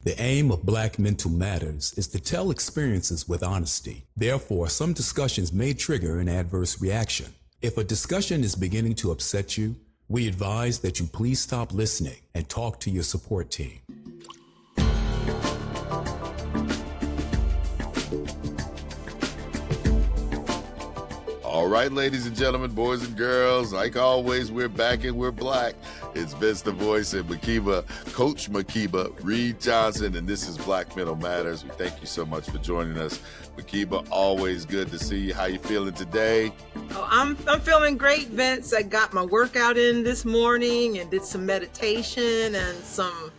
The aim of Black Mental Matters is to tell experiences with honesty. Therefore, some discussions may trigger an adverse reaction. If a discussion is beginning to upset you, we advise that you please stop listening and talk to your support team. All right, ladies and gentlemen, boys and girls, like always, we're back and we're Black. It's Vince the Voice and Makeba, Coach Makeba, Reed Johnson, and this is Black Mental Matters. We thank you so much for joining us. Makeba, always good to see you. How you feeling today? Oh, I'm feeling great, Vince. I got my workout in this morning and did some meditation and some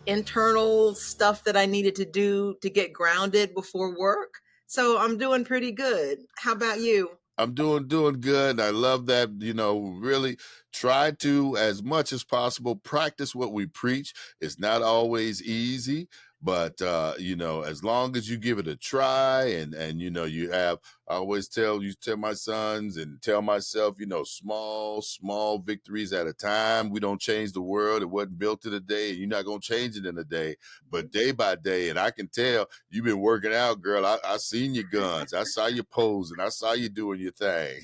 internal stuff that I needed to do to get grounded before work. So I'm doing pretty good. How about you? I'm doing good. I love that, really try to, as much as possible, practice what we preach. It's not always easy, but, as long as you give it a try and you have, I always tell my sons and tell myself, small victories at a time. We don't change the world. It wasn't built in a day, and you're not going to change it in a day, but day by day. And I can tell you've been working out, girl. I seen your guns. I saw you posing. I saw you doing your thing.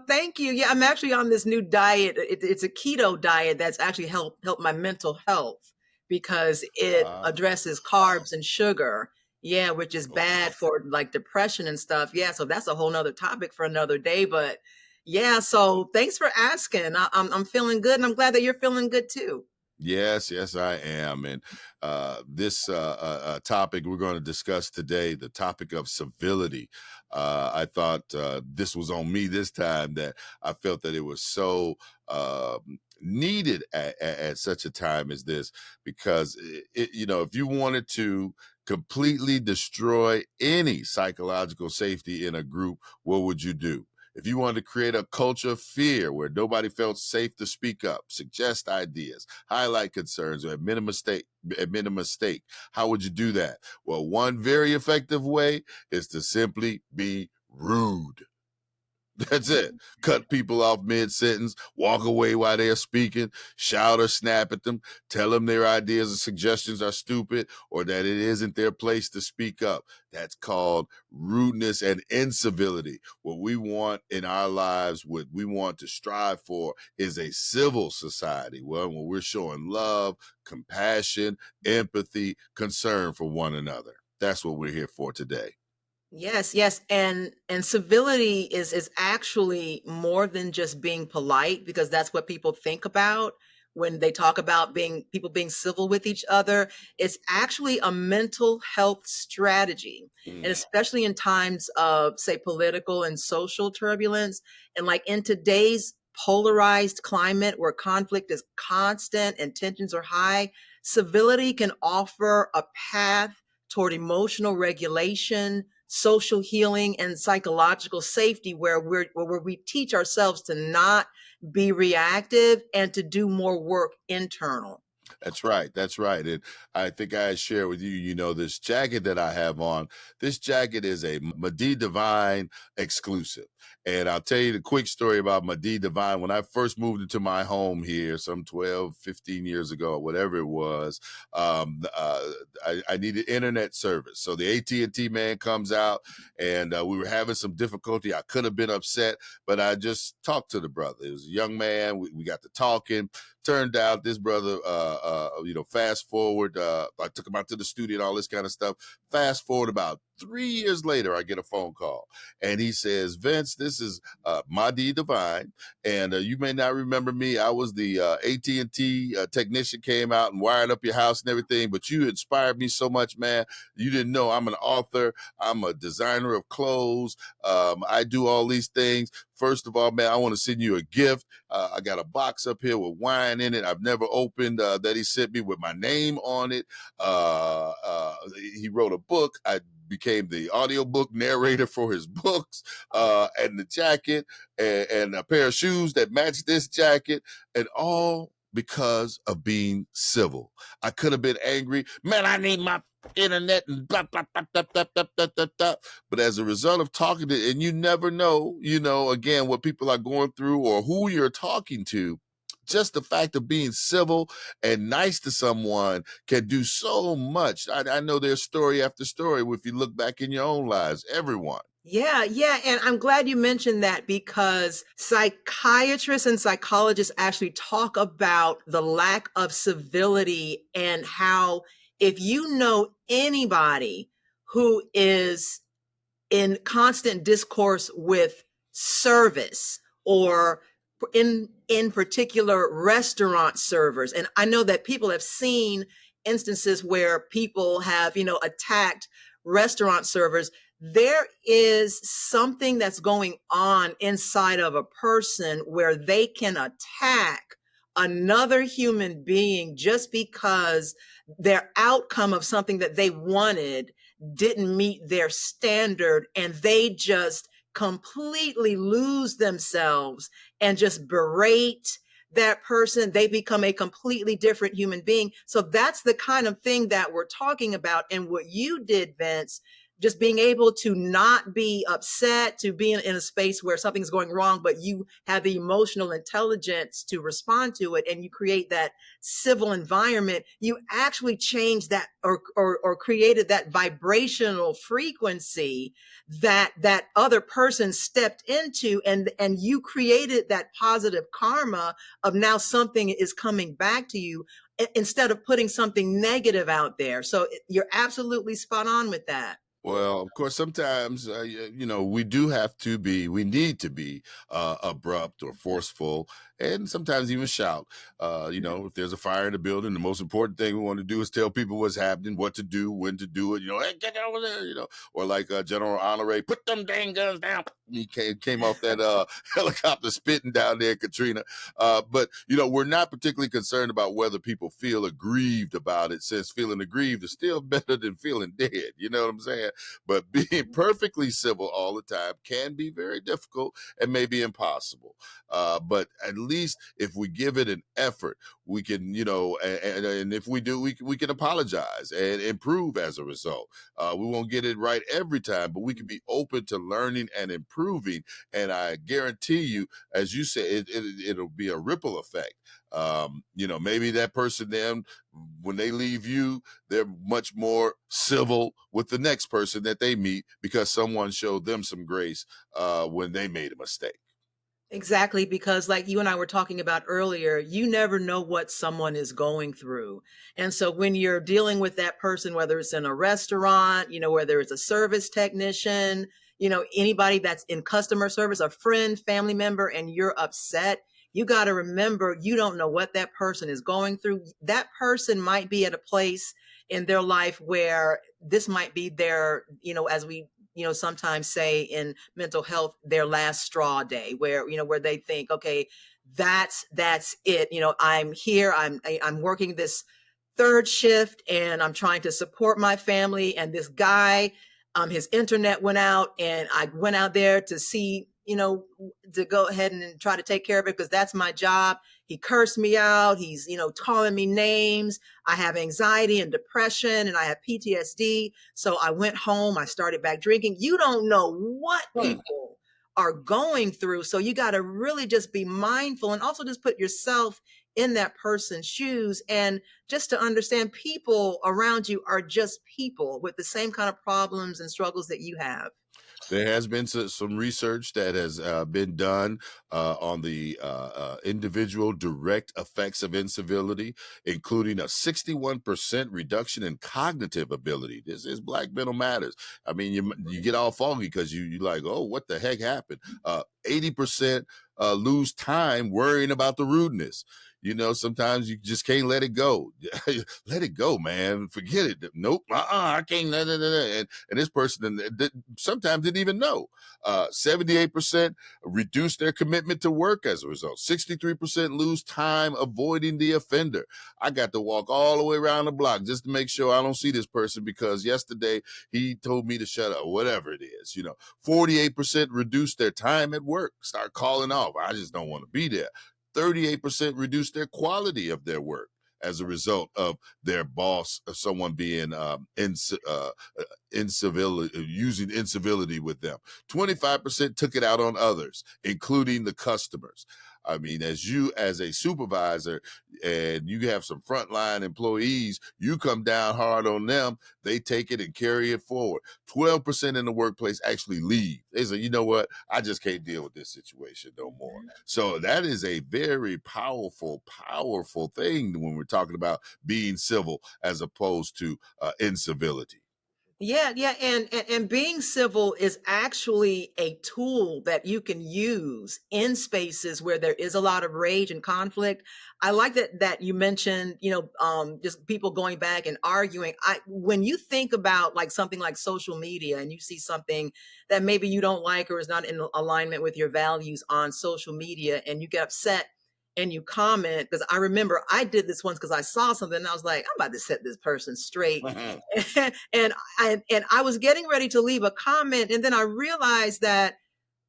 Thank you. Yeah, I'm actually on this new diet. It's a keto diet that's actually helped my mental health because it addresses carbs and sugar. Yeah, which is bad for like depression and stuff. Yeah, so that's a whole nother topic for another day. But yeah, so thanks for asking. I'm feeling good, and I'm glad that you're feeling good too. Yes, I am. And this topic we're going to discuss today, the topic of civility. I thought this was on me this time, that I felt that it was so needed at such a time as this, because, if you wanted to completely destroy any psychological safety in a group, what would you do? If you wanted to create a culture of fear where nobody felt safe to speak up, suggest ideas, highlight concerns, or admit a mistake, how would you do that? Well, one very effective way is to simply be rude. That's it. Cut people off mid-sentence, walk away while they're speaking, shout or snap at them, tell them their ideas and suggestions are stupid or that it isn't their place to speak up. That's called rudeness and incivility. What we want in our lives, what we want to strive for, is a civil society, one where we're showing love, compassion, empathy, concern for one another. That's what we're here for today. Yes. And civility is actually more than just being polite, because that's what people think about when they talk about people being civil with each other. It's actually a mental health strategy. And especially in times of, say, political and social turbulence, and like in today's polarized climate where conflict is constant and tensions are high, civility can offer a path toward emotional regulation, social healing, and psychological safety, where we teach ourselves to not be reactive and to do more work internal. That's right. And I think I shared with you, this jacket that I have on. This jacket is a Madi Divine exclusive. And I'll tell you the quick story about Madi Divine. When I first moved into my home here some 12, 15 years ago, or whatever it was, I needed internet service. So the AT&T man comes out, and we were having some difficulty. I could have been upset, but I just talked to the brother. It was a young man. We got to talking. Turned out this brother, fast forward, I took him out to the studio and all this kind of stuff. Fast forward about 3 years later, I get a phone call, and he says, Vince, this is Madi Divine, and you may not remember me. I was the AT&T technician, came out and wired up your house and everything, but you inspired me so much, man. You didn't know I'm an author. I'm a designer of clothes. I do all these things. First of all, man, I want to send you a gift. I got a box up here with wine in it I've never opened that he sent me with my name on it. He wrote a book. I became the audiobook narrator for his books, and the jacket and a pair of shoes that match this jacket, and all because of being civil. I could have been angry. Man, I need my internet and blah, blah, blah, blah, blah, blah, blah, blah, blah. But as a result of talking to, and you never know, again, what people are going through or who you're talking to just the fact of being civil and nice to someone can do so much. I know there's story after story if you look back in your own lives, everyone. Yeah, yeah. And I'm glad you mentioned that because psychiatrists and psychologists actually talk about the lack of civility and how if you know anybody who is in constant discourse with service or in particular restaurant servers, and I know that people have seen instances where people have attacked restaurant servers. There is something that's going on inside of a person where they can attack another human being just because their outcome of something that they wanted didn't meet their standard, and they just completely lose themselves and just berate that person. They become a completely different human being. So that's the kind of thing that we're talking about. And what you did, Vince, just being able to not be upset, to be in a space where something's going wrong, but you have the emotional intelligence to respond to it, and you create that civil environment. You actually changed that or created that vibrational frequency that other person stepped into, and you created that positive karma of now something is coming back to you instead of putting something negative out there. So you're absolutely spot on with that. Well, of course, sometimes, we we need to be abrupt or forceful, and sometimes even shout. If there's a fire in the building, the most important thing we want to do is tell people what's happening, what to do, when to do it, hey, get over there, or like General Honore, put them dang guns down. He came off that helicopter spitting down there, Katrina. But, we're not particularly concerned about whether people feel aggrieved about it, since feeling aggrieved is still better than feeling dead. You know what I'm saying? But being perfectly civil all the time can be very difficult and maybe impossible. But at least if we give it an effort, we can, and if we do, we can apologize and improve as a result. We won't get it right every time, but we can be open to learning and improving. And I guarantee you, as you said, it'll be a ripple effect. Maybe that person then, when they leave you, they're much more civil with the next person that they meet because someone showed them some grace when they made a mistake. Exactly, because like you and I were talking about earlier, you never know what someone is going through. And so when you're dealing with that person, whether it's in a restaurant, whether it's a service technician, anybody that's in customer service, a friend, family member, and you're upset, you got to remember you don't know what that person is going through. That person might be at a place in their life where this might be their, as we sometimes say in mental health, their last straw day, where they think, okay, that's it. I'm here, I'm working this third shift and I'm trying to support my family. And this guy, his internet went out, and I went out there to see, to go ahead and try to take care of it because that's my job. He cursed me out. He's, calling me names. I have anxiety and depression and I have PTSD. So I went home. I started back drinking. You don't know what people are going through. So you got to really just be mindful and also just put yourself in that person's shoes, and just to understand people around you are just people with the same kind of problems and struggles that you have. There has been some research that has been done on the individual direct effects of incivility, including a 61% reduction in cognitive ability. This is Black Mental Matters. I mean, you get all foggy because you're like, oh, what the heck happened? 80% lose time worrying about the rudeness. Sometimes you just can't let it go. Let it go, man. Forget it. Nope. I can't. And this person sometimes didn't even know. 78% reduce their commitment to work as a result. 63% lose time avoiding the offender. I got to walk all the way around the block just to make sure I don't see this person because yesterday he told me to shut up, whatever it is. 48% reduce their time at work. Start calling off. I just don't want to be there. 38% reduce their quality of their work as a result of their boss, someone being incivility, using incivility with them. 25% took it out on others, including the customers. I mean, as a supervisor and you have some frontline employees, you come down hard on them, they take it and carry it forward. 12% in the workplace actually leave. They say, you know what, I just can't deal with this situation no more. So that is a very powerful thing when we're talking about being civil as opposed to incivility. Yeah, yeah, and being civil is actually a tool that you can use in spaces where there is a lot of rage and conflict. I like that you mentioned, just people going back and arguing. When you think about like something like social media and you see something that maybe you don't like or is not in alignment with your values on social media and you get upset and you comment, because I remember I did this once because I saw something and I was like, I'm about to set this person straight. and I was getting ready to leave a comment, and then I realized that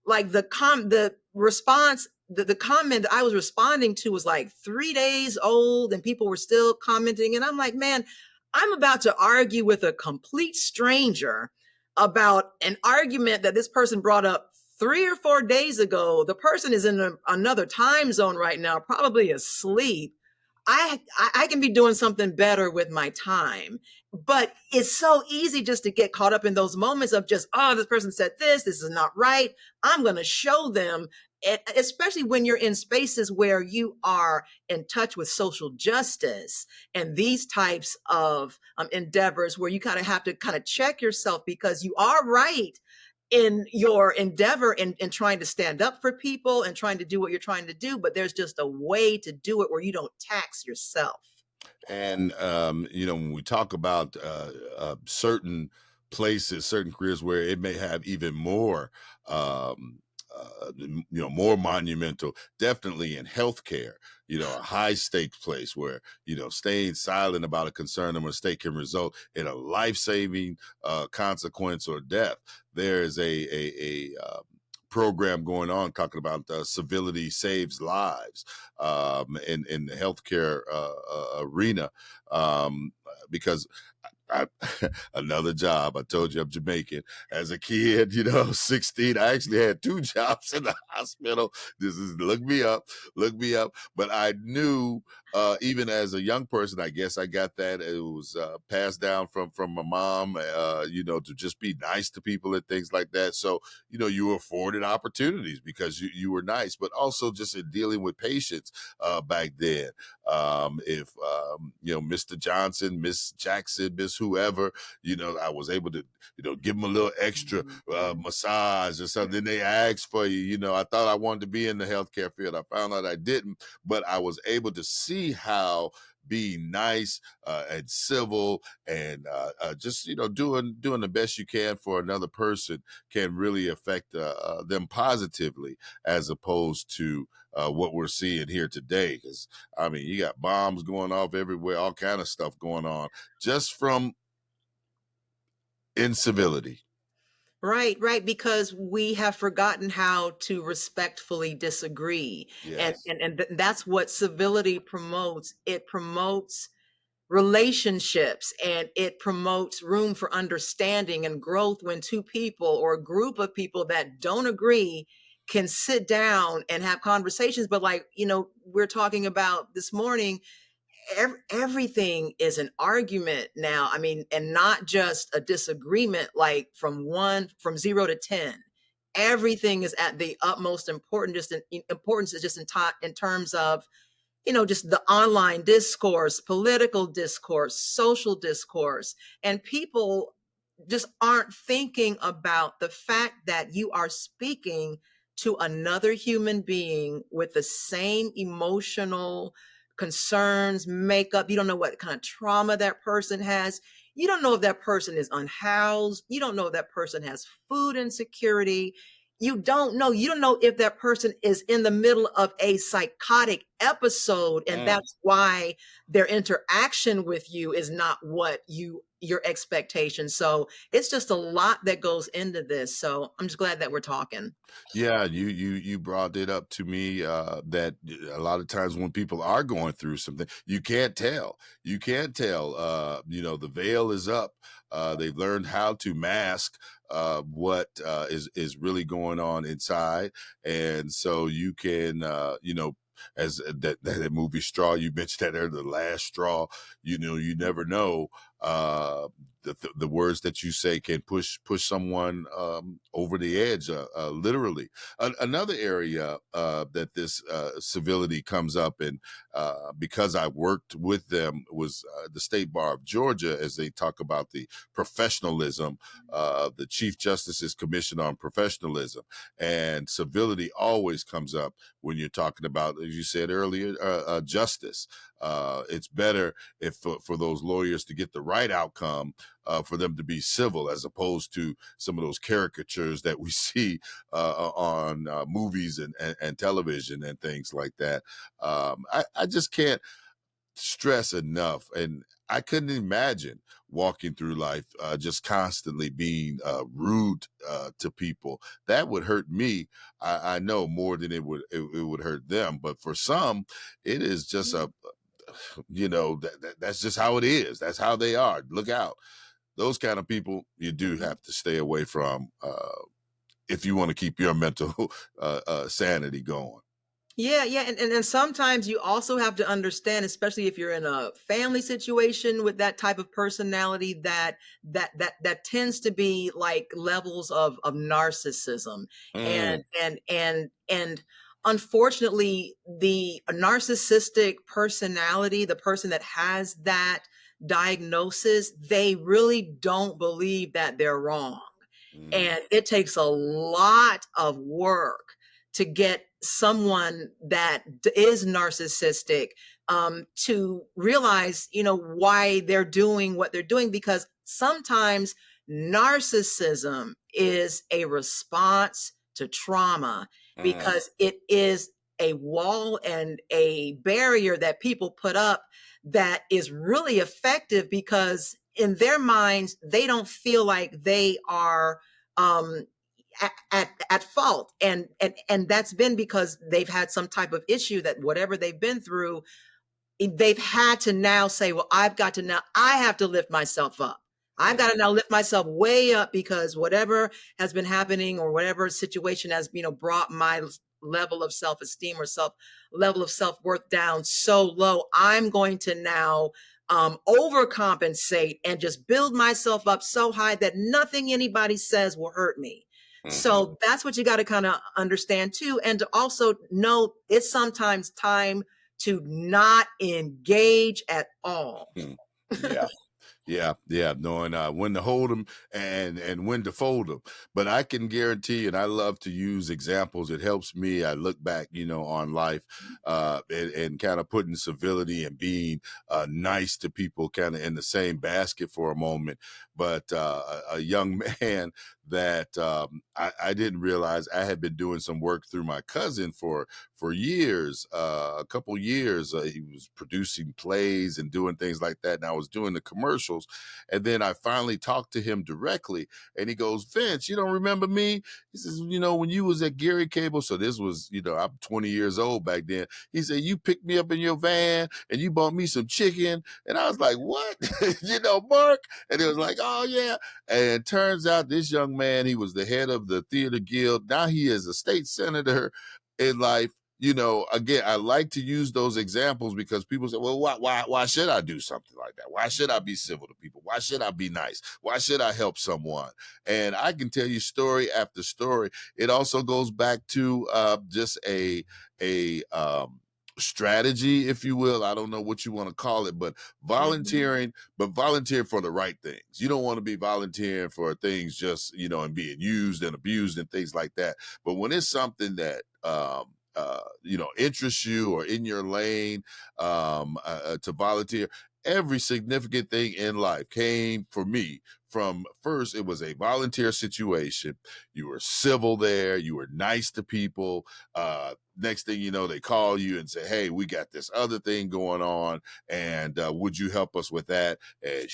like the response, the comment that I was responding to was like 3 days old, and people were still commenting, and I'm like, man, I'm about to argue with a complete stranger about an argument that this person brought up 3 or 4 days ago. The person is in another time zone right now, probably asleep. I can be doing something better with my time. But it's so easy just to get caught up in those moments of just, oh, this person said this is not right. I'm going to show them, especially when you're in spaces where you are in touch with social justice and these types of endeavors where you kind of have to kind of check yourself, because you are right in your endeavor in trying to stand up for people and trying to do what you're trying to do, but there's just a way to do it where you don't tax yourself. And when we talk about certain places, certain careers where it may have even more, more monumental, definitely in healthcare, a high stakes place where, staying silent about a concern or mistake can result in a life-saving consequence or death. There is a program going on talking about civility saves lives in the healthcare arena, because another job. I told you I'm Jamaican. As a kid, 16, I actually had 2 jobs in the hospital. This is look me up. But I knew, even as a young person, I guess I got that. It was passed down from my mom, to just be nice to people and things like that. So, you were afforded opportunities because you were nice, but also just in dealing with patients back then. If Mr. Johnson, Miss Jackson, Miss whoever, I was able to, give them a little extra massage or something. They asked for you. I thought I wanted to be in the healthcare field. I found out I didn't, but I was able to see how being nice and civil and just doing the best you can for another person can really affect them positively, as opposed to what we're seeing here today. Because I mean, you got bombs going off everywhere, all kind of stuff going on just from incivility. Right, because we have forgotten how to respectfully disagree. And Yes. that's what civility promotes. It promotes relationships, and it promotes room for understanding and growth when two people or a group of people that don't agree can sit down and have conversations. But like, we're talking about this morning, everything is an argument now. I mean, and not just a disagreement, like from 0 to 10. Everything is at the utmost important, importance is just in terms of, just the online discourse, political discourse, social discourse, and people just aren't thinking about the fact that you are speaking to another human being with the same emotional concerns, makeup. You don't know what kind of trauma that person has. You don't know if that person is unhoused. You don't know if that person has food insecurity. You don't know if that person is in the middle of a psychotic episode, and Mm. that's why their interaction with you is not what your expectation. So it's just a lot that goes into this. So I'm just glad that we're talking. Yeah, you brought it up to me that a lot of times when people are going through something, you can't tell. You can't tell. The veil is up. They've learned how to mask what is really going on inside, and so you can, as that movie Straw, you mentioned that earlier, the last straw. You never know. The words that you say can push someone over the edge, literally. Another area that this civility comes up in, because I worked with them, was the State Bar of Georgia, as they talk about the professionalism, the Chief Justice's Commission on Professionalism, and civility always comes up when you're talking about, as you said earlier, justice. It's better if for those lawyers to get the right outcome, for them to be civil, as opposed to some of those caricatures that we see on movies and television and things like that. I just can't stress enough, and I couldn't imagine walking through life just constantly being rude to people. That would hurt me. I know more than it would hurt them. But for some, it is just that's just how it is. That's how they are. Look out. Those kind of people you do have to stay away from if you want to keep your mental sanity going. Yeah, yeah, and sometimes you also have to understand, especially if you're in a family situation with that type of personality, that tends to be like levels of narcissism, and Mm, and unfortunately, the narcissistic personality, the person that has that diagnosis, they really don't believe that they're wrong, mm, and it takes a lot of work to get someone that is narcissistic to realize, why they're doing what they're doing, because sometimes narcissism is a response to trauma, mm, because it is a wall and a barrier that people put up that is really effective, because in their minds they don't feel like they are um, at fault, and that's been because they've had some type of issue, that whatever they've been through, they've had to now say, well, I have to lift myself up. I've got to mm, now lift myself way up, because whatever has been happening, or whatever situation has, brought my level of self-esteem or level of self-worth down so low, I'm going to now overcompensate and just build myself up so high that nothing anybody says will hurt me. mhm, So that's what you got to kind of understand too, and to also know it's sometimes time to not engage at all. mhm. Yeah. Yeah, knowing when to hold them and when to fold them. But I can guarantee, and I love to use examples. It helps me. I look back, on life, and kind of putting civility and being nice to people kind of in the same basket for a moment. But a young man that I didn't realize I had been doing some work through my cousin for years, a couple years. He was producing plays and doing things like that, and I was doing the commercials. And then I finally talked to him directly, and he goes, "Vince, you don't remember me?" He says, "When you was at Gary Cable." So this was, I'm 20 years old back then. He said, "You picked me up in your van and you bought me some chicken." And I was like, "What?" Mark. And it was like, "Oh yeah." And it turns out this young man, he was the head of the theater guild. Now he is a state senator in life. Again, I like to use those examples because people say, well, why should I do something like that? Why should I be civil to people? Why should I be nice? Why should I help someone? And I can tell you story after story. It also goes back to just a strategy, if you will. I don't know what you want to call it, but Mhm. volunteer for the right things. You don't want to be volunteering for things just, and being used and abused and things like that. But when it's something that, interests you or in your lane, to volunteer, every significant thing in life came for me from first, it was a volunteer situation. You were civil there, you were nice to people. Next thing you know, they call you and say, hey, we got this other thing going on, and would you help us with that? And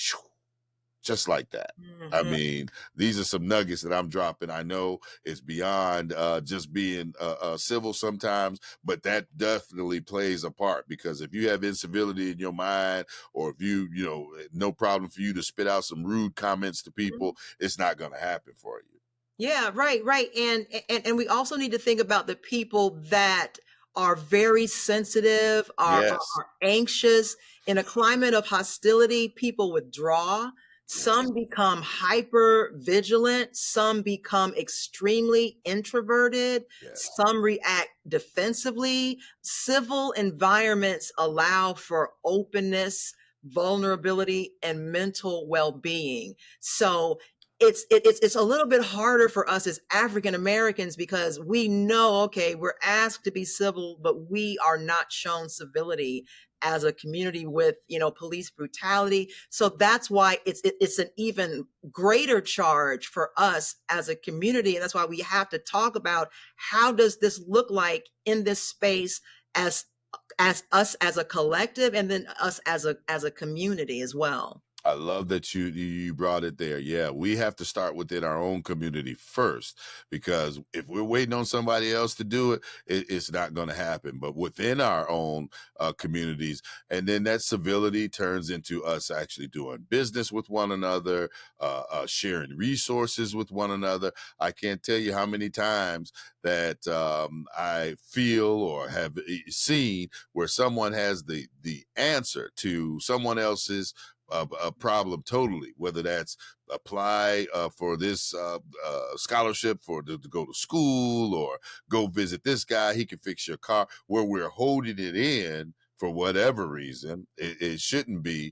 just like that. I Mhm. mean, these are some nuggets that I'm dropping. I know it's beyond just being civil sometimes, but that definitely plays a part, because if you have incivility in your mind, or if no problem for you to spit out some rude comments to people, it's not going to happen for you. Yeah, right, right. And we also need to think about the people that are very sensitive, Yes. are anxious. In a climate of hostility, people withdraw. Yes. Some become hyper vigilant, some become extremely introverted, Yes. some react defensively. Civil environments allow for openness, vulnerability, and mental well-being. So it's a little bit harder for us as African Americans, because we know, okay, we're asked to be civil, but we are not shown civility as a community with, police brutality. So that's why it's an even greater charge for us as a community, and that's why we have to talk about how does this look like in this space, as us as a collective, and then us as a community as well. I love that you brought it there. Yeah, we have to start within our own community first, because if we're waiting on somebody else to do it, it's not going to happen. But within our own communities, and then that civility turns into us actually doing business with one another, sharing resources with one another. I can't tell you how many times that I feel or have seen where someone has the answer to someone else's a problem totally, whether that's apply for this scholarship to go to school, or go visit this guy, he can fix your car, where we're holding it in for whatever reason. It shouldn't be.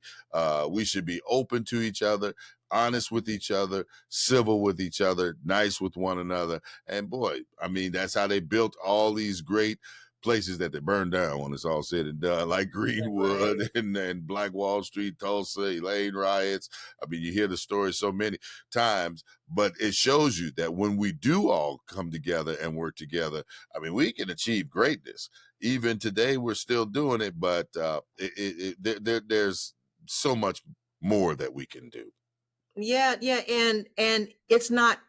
We should be open to each other, honest with each other, civil with each other, nice with one another. And boy, I mean, that's how they built all these great places that they burned down when it's all said and done, like Right. Greenwood and Black Wall Street, Tulsa, Elaine riots. I mean, you hear the story so many times, but it shows you that when we do all come together and work together, I mean, we can achieve greatness. Even today, we're still doing it, but there's so much more that we can do. Yeah, yeah, and it's not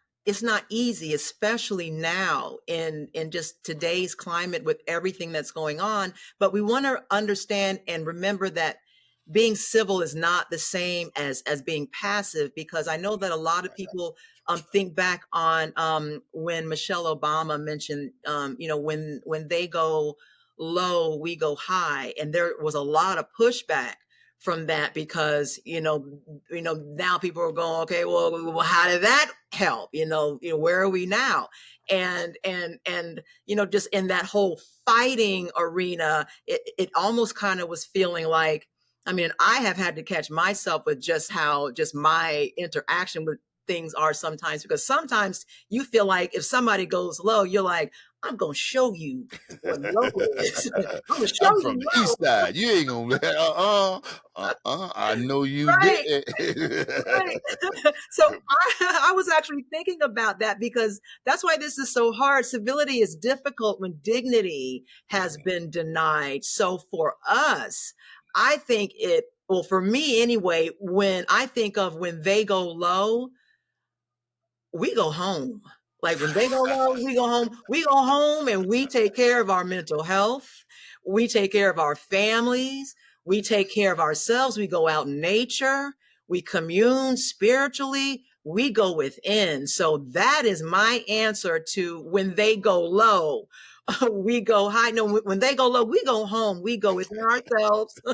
easy, especially now in just today's climate with everything that's going on. But we want to understand and remember that being civil is not the same as being passive, because I know that a lot of Right. people think back on when Michelle Obama mentioned, when they go low, we go high, and there was a lot of pushback from that, because now people are going, okay, well, how did that help? Where are we now? And just in that whole fighting arena, it almost kind of was feeling like, I mean, I have had to catch myself with just how just my interaction with things are sometimes, because sometimes you feel like if somebody goes low, you're like, I'm gonna show you what low is. I'm gonna show I'm from you the low. east side. You ain't gonna I know you Right. did. Right. So I was actually thinking about that, because that's why this is so hard. Civility is difficult when dignity has been denied. So for us, I think well, for me anyway, when I think of when they go low, we go home. Like when they go low, we go home. We go home and we take care of our mental health. We take care of our families. We take care of ourselves. We go out in nature. We commune spiritually. We go within. So that is my answer to when they go low, we go high. No, when they go low, we go home. We go within ourselves. We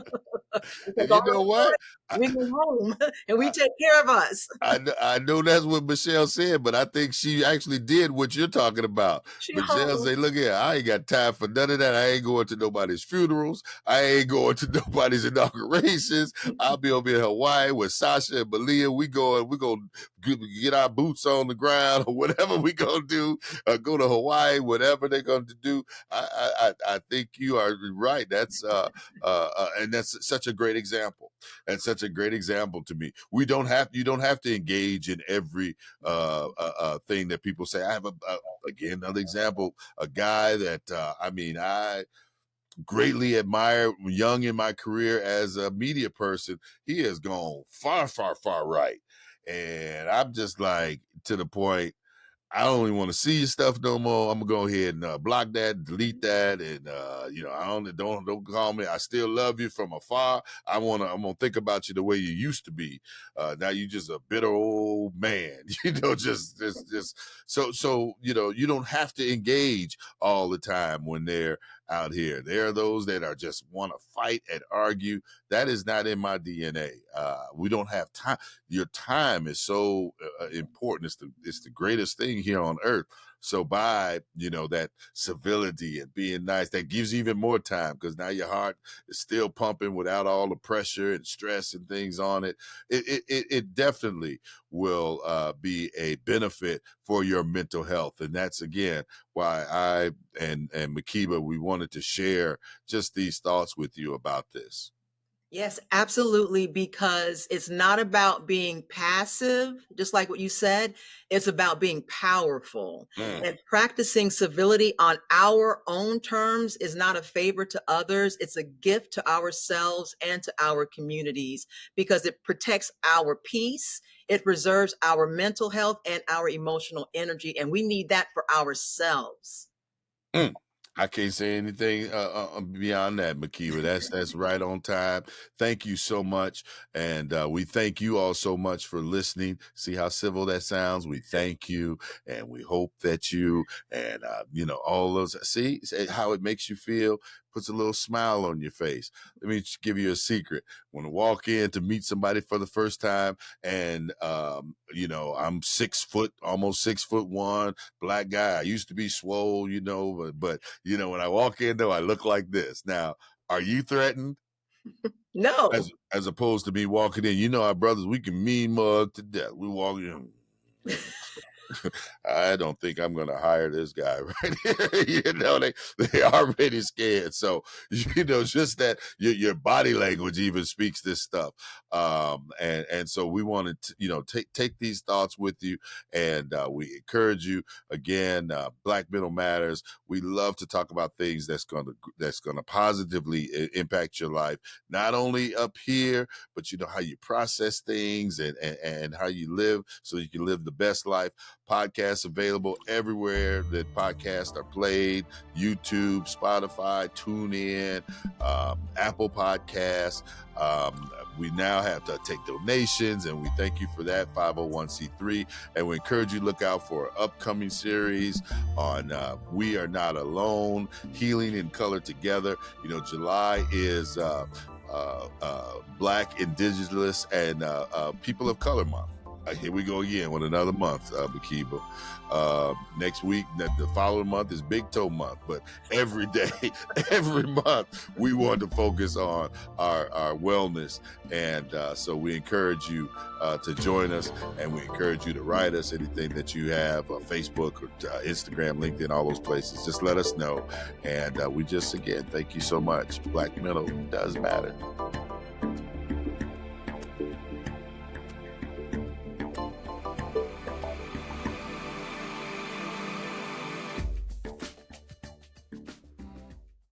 And take you all know the what? joy. We go home and we take care of us. I know that's what Michelle said, but I think she actually did what you're talking about. She Michelle home. say, look here, I ain't got time for none of that. I ain't going to nobody's funerals. I ain't going to nobody's inaugurations. I'll be over in Hawaii with Sasha and Malia. We going get our boots on the ground or whatever we gonna do, go to Hawaii, whatever they're going to do. I think you are right. That's and that's such a great example. That's such a great example to me. You don't have to engage in every thing that people say. I have again another example, a guy that I greatly admire young in my career as a media person. He has gone far, far, far right. And I'm just like, to the point, I don't even want to see your stuff no more. I'm gonna go ahead and block that, delete that, and I don't call me. I still love you from afar. I'm gonna think about you the way you used to be. Now you just a bitter old man, just so you don't have to engage all the time when they're out here. There are those that are just want to fight and argue. That is not in my DNA. We don't have time. Your time is so important. It's the greatest thing here on earth. So by that civility and being nice, that gives you even more time, because now your heart is still pumping without all the pressure and stress and things on it. It definitely will be a benefit for your mental health, and that's again why I and Makeba, we wanted to share just these thoughts with you about this. Yes, absolutely, because it's not about being passive, just like what you said. It's about being powerful. And practicing civility on our own terms is not a favor to others. It's a gift to ourselves and to our communities, because it protects our peace. It preserves our mental health and our emotional energy. And we need that for ourselves. I can't say anything beyond that, Makeba. That's right on time. Thank you so much, and we thank you all so much for listening. See how civil that sounds? We thank you, and we hope that you and all those see how it makes you feel. Puts a little smile on your face. Let me give you a secret. When I walk in to meet somebody for the first time, and I'm 6 foot, almost 6'1", black guy. I used to be swole, but when I walk in though, I look like this. Now, are you threatened? No. As opposed to me walking in, our brothers, we can mean mug to death. We walk in. I don't think I'm going to hire this guy right here. They already scared. So, just that your body language even speaks this stuff. And so we wanted to, take these thoughts with you, and we encourage you again, Black Mental Matters. We love to talk about things that's going to positively impact your life, not only up here, but how you process things and how you live so you can live the best life. Podcasts available everywhere that podcasts are played: YouTube, Spotify, TuneIn, Apple Podcasts. We now have to take donations, and we thank you for that, 501c3. And we encourage you to look out for an upcoming series on We Are Not Alone, Healing in Color Together. July is Black, Indigenous, and People of Color Month. Here we go again with another month, Makeba. Next week, the following month is Big Toe Month. But every day, every month, we want to focus on our wellness. And so we encourage you to join us, and we encourage you to write us anything that you have, Facebook or Instagram, LinkedIn, all those places. Just let us know. And we just, again, thank you so much. Black Mental does matter.